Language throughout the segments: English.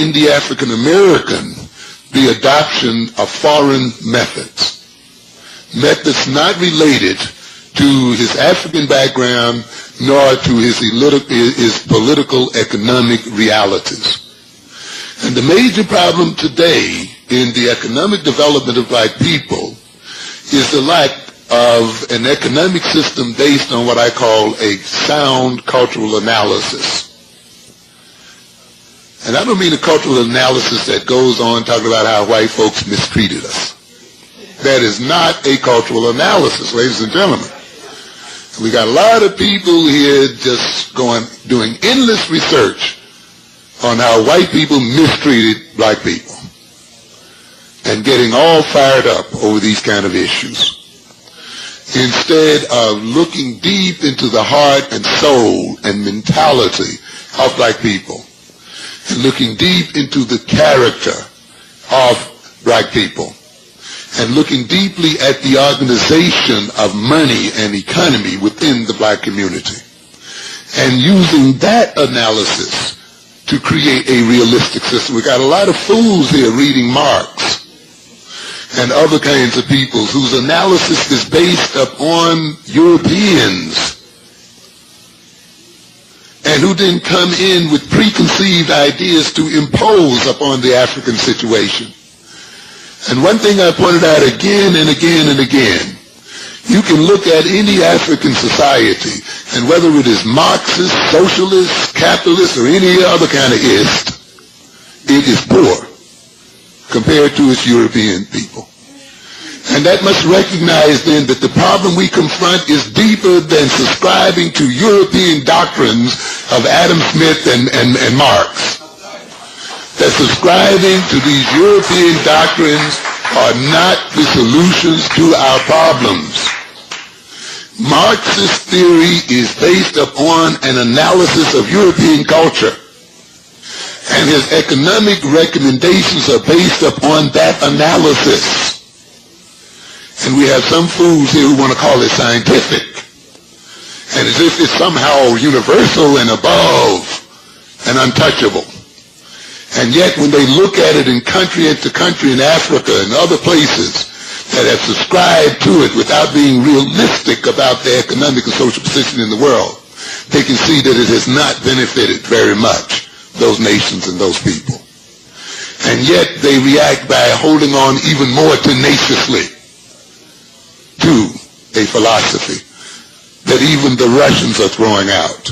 in the African American the adoption of foreign methods not related to his African background nor to his political economic realities. And the major problem today in the economic development of black people is the lack of an economic system based on what I call a sound cultural analysis. And I don't mean a cultural analysis that goes on talking about how white folks mistreated us. That is not a cultural analysis, ladies and gentlemen. We got a lot of people here just doing endless research on how white people mistreated black people and getting all fired up over these kind of issues, instead of looking deep into the heart and soul and mentality of black people and looking deep into the character of black people and looking deeply at the organization of money and economy within the black community and using that analysis to create a realistic system. We got a lot of fools here reading Marx and other kinds of people whose analysis is based upon Europeans and who didn't come in with preconceived ideas to impose upon the African situation. And one thing I pointed out again and again and again, you can look at any African society, and whether it is Marxist, socialist, capitalist, or any other kind of ist, it is poor compared to its European people. And that must recognize then that the problem we confront is deeper than subscribing to European doctrines of Adam Smith and Marx. That subscribing to these European doctrines are not the solutions to our problems. Marxist theory is based upon an analysis of European culture, and his economic recommendations are based upon that analysis. And we have some fools here who want to call it scientific, and as if it's somehow universal and above and untouchable. And yet when they look at it in country after country in Africa and other places that have subscribed to it without being realistic about their economic and social position in the world, they can see that it has not benefited very much those nations and those people. And yet they react by holding on even more tenaciously to a philosophy that even the Russians are throwing out,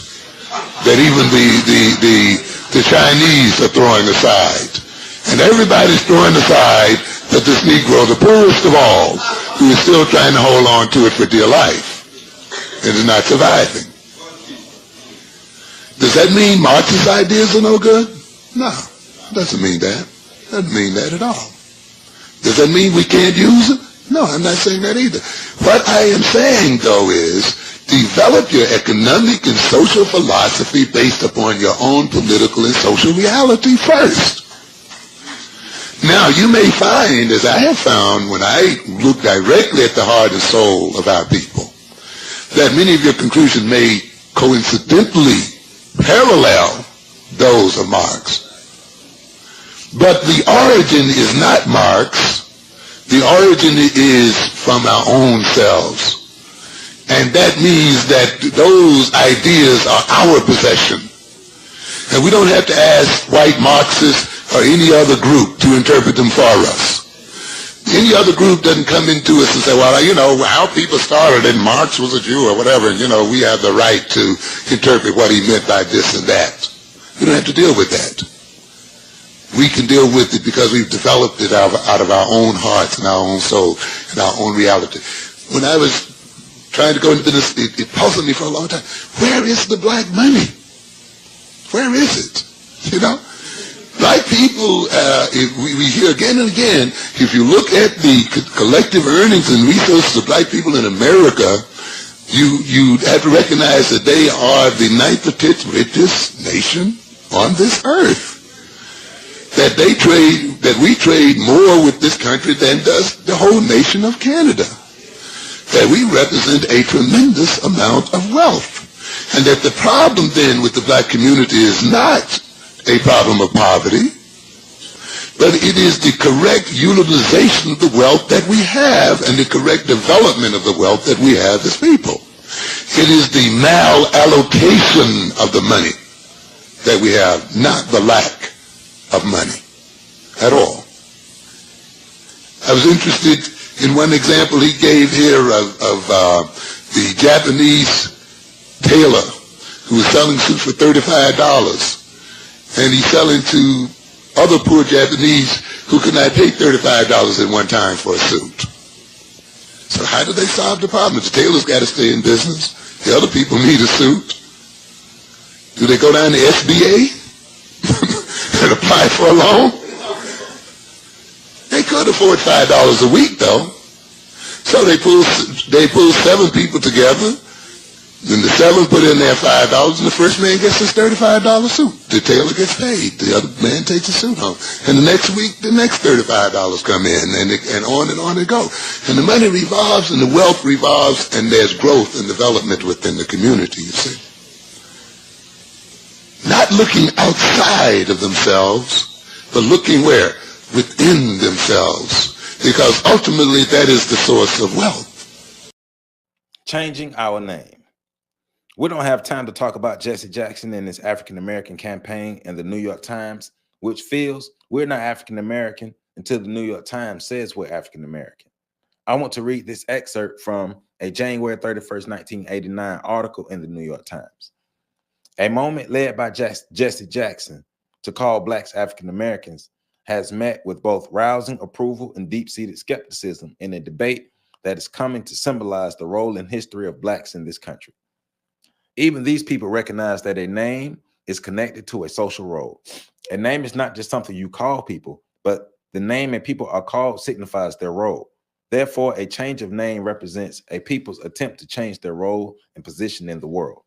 that even the Chinese are throwing aside. And everybody's throwing aside that this Negro, the poorest of all, who is still trying to hold on to it for dear life and is not surviving. Does that mean Marx's ideas are no good? No, it doesn't mean that. It doesn't mean that at all. Does that mean we can't use them? No, I'm not saying that either. What I am saying, though, is develop your economic and social philosophy based upon your own political and social reality first. Now, you may find, as I have found when I look directly at the heart and soul of our people, that many of your conclusions may coincidentally parallel those of Marx. But the origin is not Marx. The origin is from our own selves. And that means that those ideas are our possession. And we don't have to ask white Marxists or any other group to interpret them for us. Any other group doesn't come into us and say, well, you know, how people started and Marx was a Jew or whatever, and, you know, we have the right to interpret what he meant by this and that. We don't have to deal with that. We can deal with it because we've developed it out of our own hearts and our own soul and our own reality. When I was trying to go into business, it puzzled me for a long time. Where is the black money? Where is it? You know? Black people, we hear again and again, if you look at the collective earnings and resources of black people in America, you have to recognize that they are the 9th or 10th richest nation on this earth. That we trade more with this country than does the whole nation of Canada. That we represent a tremendous amount of wealth. And that the problem then with the black community is not a problem of poverty. but it is the correct utilization of the wealth that we have and the correct development of the wealth that we have as people. It is the malallocation of the money that we have, not the lack of money at all. I was interested in one example he gave here of the Japanese tailor who was selling suits for $35, and he's selling to other poor Japanese who could not pay $35 at one time for a suit. So how do they solve the problem? The tailor's got to stay in business. The other people need a suit. Do they go down to SBA and apply for a loan? They could afford $5 a week, though. So they pull 7 people together. Then the 7 put in their $5, and the first man gets his $35 suit. The tailor gets paid. The other man takes the suit home. And the next week, the next $35 come in, and on it go. And the money revolves, and the wealth revolves, and there's growth and development within the community, you see. Not looking outside of themselves, but looking where? Within themselves. Because ultimately, that is the source of wealth. Changing our name. We don't have time to talk about Jesse Jackson and his African-American campaign in the New York Times, which feels we're not African-American until the New York Times says we're African-American. I want to read this excerpt from a January 31st, 1989 article in the New York Times. A moment led by Jesse Jackson to call blacks African-Americans has met with both rousing approval and deep-seated skepticism in a debate that is coming to symbolize the role and history of blacks in this country. Even these people recognize that a name is connected to a social role. A name is not just something you call people, but the name and people are called signifies their role. Therefore, a change of name represents a people's attempt to change their role and position in the world.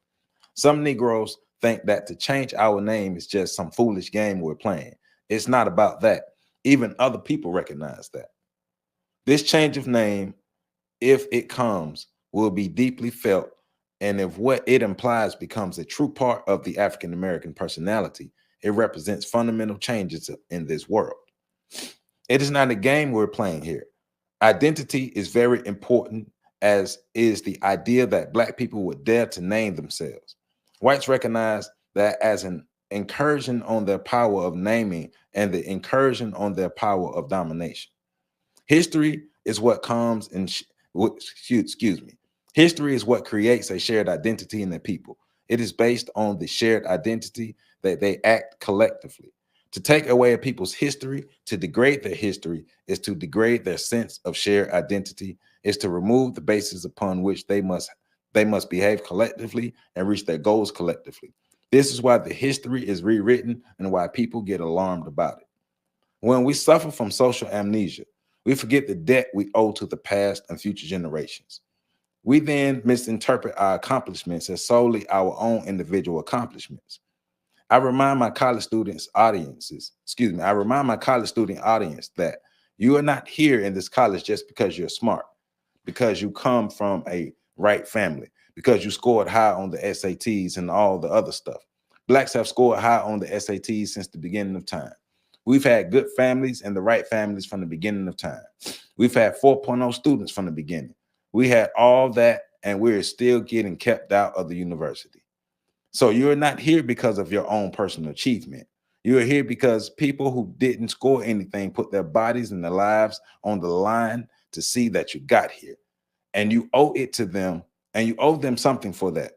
Some Negroes think that to change our name is just some foolish game we're playing. It's not about that. Even other people recognize that. This change of name, if it comes, will be deeply felt. And if what it implies becomes a true part of the African-American personality, it represents fundamental changes in this world. It is not a game we're playing here. Identity is very important, as is the idea that black people would dare to name themselves. Whites recognize that as an incursion on their power of naming and the incursion on their power of domination. History is what comes in, History is what creates a shared identity in the people. It is based on the shared identity that they act collectively. To take away a people's history, to degrade their history, is to degrade their sense of shared identity, is to remove the basis upon which they must behave collectively and reach their goals collectively. This is why the history is rewritten and why people get alarmed about it. When we suffer from social amnesia, we forget the debt we owe to the past and future generations. We then misinterpret our accomplishments as solely our own individual accomplishments. I remind my college student audience that you are not here in this college just because you're smart, because you come from a right family, because you scored high on the SATs and all the other stuff. Blacks have scored high on the SATs since the beginning of time. We've had good families and the right families from the beginning of time. We've had 4.0 students from the beginning. We had all that, and we're still getting kept out of the university. So you're not here because of your own personal achievement. You're here because people who didn't score anything put their bodies and their lives on the line to see that you got here. And you owe it to them, and you owe them something for that.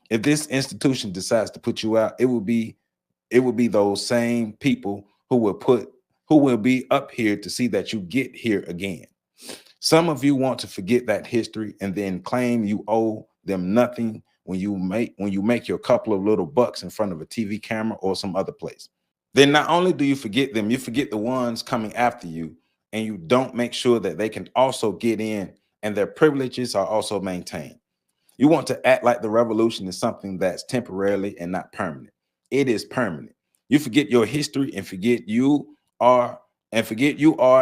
If this institution decides to put you out, it will be those same people who will be up here to see that you get here again. Some of you want to forget that history and then claim you owe them nothing when you make your couple of little bucks in front of a TV camera or some other place. Then not only do you forget them, you forget the ones coming after you, and you don't make sure that they can also get in and their privileges are also maintained. You want to act like the revolution is something that's temporarily and not permanent. It is permanent. You forget your history and forget who you are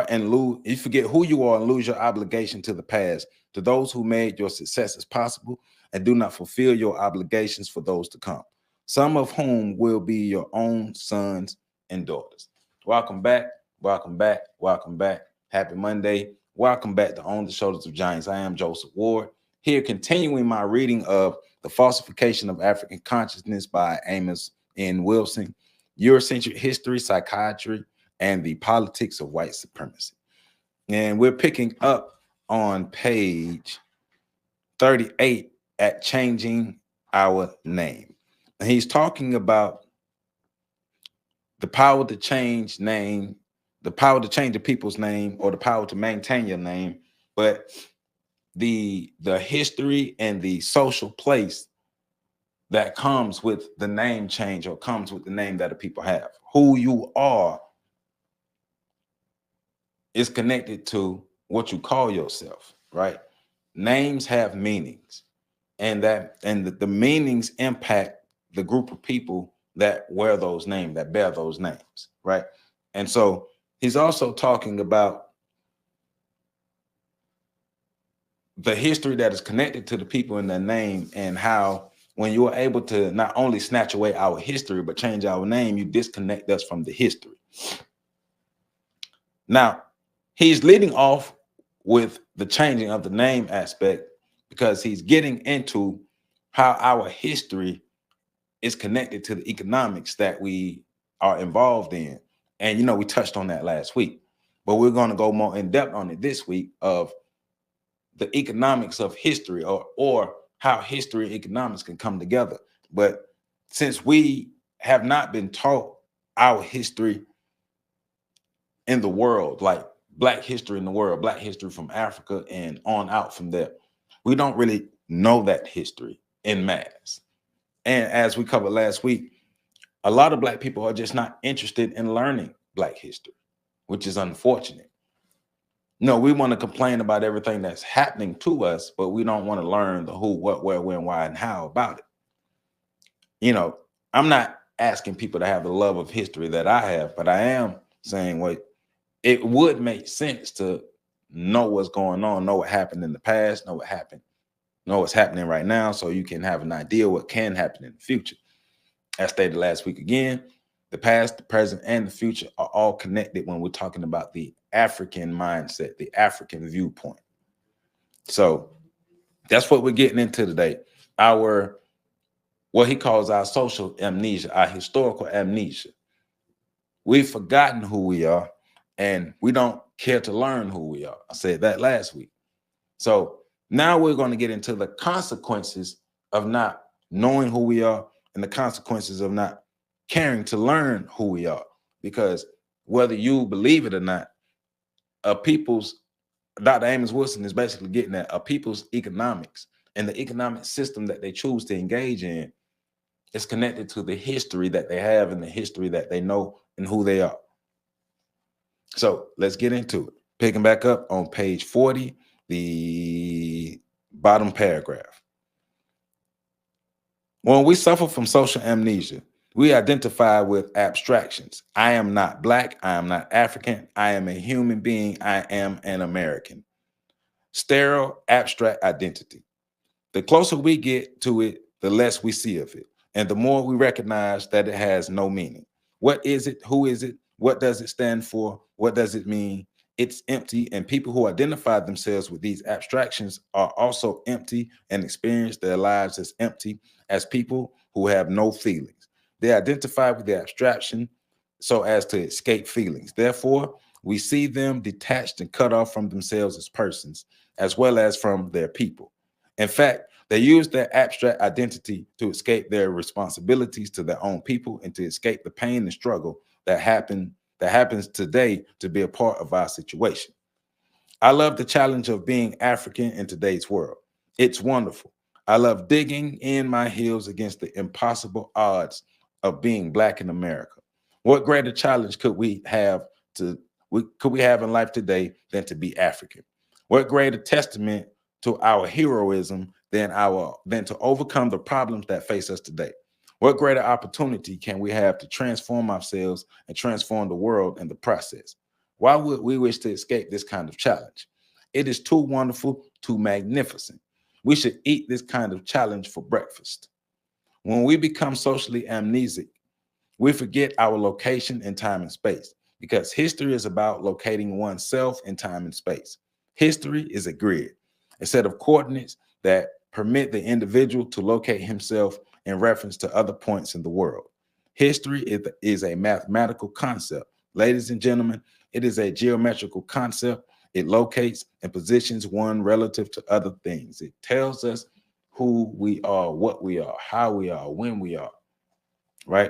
and lose your obligation to the past, to those who made your successes possible, and do not fulfill your obligations for those to come, some of whom will be your own sons and daughters. Welcome back. Welcome back. Welcome back. Happy Monday. Welcome back to On the Shoulders of Giants. I am Joseph Ward, here continuing my reading of The Falsification of African Consciousness by Amos N. Wilson, Eurocentric History, Psychiatry, and the Politics of White Supremacy. And we're picking up on page 38 at Changing Our Name. And he's talking about the power to change name, the power to change a people's name, or the power to maintain your name, but the history and the social place that comes with the name change, or comes with the name that the people have. Who you are is connected to what you call yourself, right? Names have meanings, and the meanings impact the group of people that wear those names, that bear those names, right? And so he's also talking about the history that is connected to the people in their name, and how when you are able to not only snatch away our history, but change our name, you disconnect us from the history. Now, he's leading off with the changing of the name aspect, because he's getting into how our history is connected to the economics that we are involved in. And, you know, we touched on that last week, but we're going to go more in depth on it this week, of the economics of history, or how history and economics can come together. But since we have not been taught our history in the world, like Black history in the world, Black history from Africa and on out from there, we don't really know that history en masse. And as we covered last week, a lot of Black people are just not interested in learning Black history, which is unfortunate. No, we want to complain about everything that's happening to us, but we don't want to learn the who, what, where, when, why, and how about it. You know, I'm not asking people to have the love of history that I have, but I am saying, well, it would make sense to know what's going on, know what happened in the past, know what's happening right now, so you can have an idea what can happen in the future. As stated last week again, the past, the present, and the future are all connected when we're talking about the African mindset, the African viewpoint. So that's what we're getting into today. What he calls our social amnesia, our historical amnesia. We've forgotten who we are, and we don't care to learn who we are. I said that last week. So now we're going to get into the consequences of not knowing who we are, and the consequences of not caring to learn who we are. Because whether you believe it or not, Dr. Amos Wilson is basically getting at a people's economics, and the economic system that they choose to engage in is connected to the history that they have, and the history that they know, and who they are. So let's get into it. Picking back up on page 40, the bottom paragraph. When we suffer from social amnesia, we identify with abstractions. I am not Black. I am not African. I am a human being. I am an American. Sterile, abstract identity. The closer we get to it, the less we see of it, and the more we recognize that it has no meaning. What is it? Who is it? What does it stand for? What does it mean? It's empty, and people who identify themselves with these abstractions are also empty and experience their lives as empty, as people who have no feelings. They identify with the abstraction so as to escape feelings. Therefore, we see them detached and cut off from themselves as persons, as well as from their people. In fact, they use their abstract identity to escape their responsibilities to their own people, and to escape the pain and struggle that happens today to be a part of our situation. I love the challenge of being African in today's world. It's wonderful. I love digging in my heels against the impossible odds of being Black in America. What greater challenge could we have in life today than to be African? What greater testament to our heroism than to overcome the problems that face us today? What greater opportunity can we have to transform ourselves and transform the world in the process? Why would we wish to escape this kind of challenge? It is too wonderful, too magnificent. We should eat this kind of challenge for breakfast. When we become socially amnesic, we forget our location in time and space. because history is about locating oneself in time and space. History is a grid, a set of coordinates that permit the individual to locate himself in reference to other points in the world. History is a mathematical concept. Ladies and gentlemen, it is a geometrical concept. It locates and positions one relative to other things. It tells us who we are, what we are, how we are, when we are, right?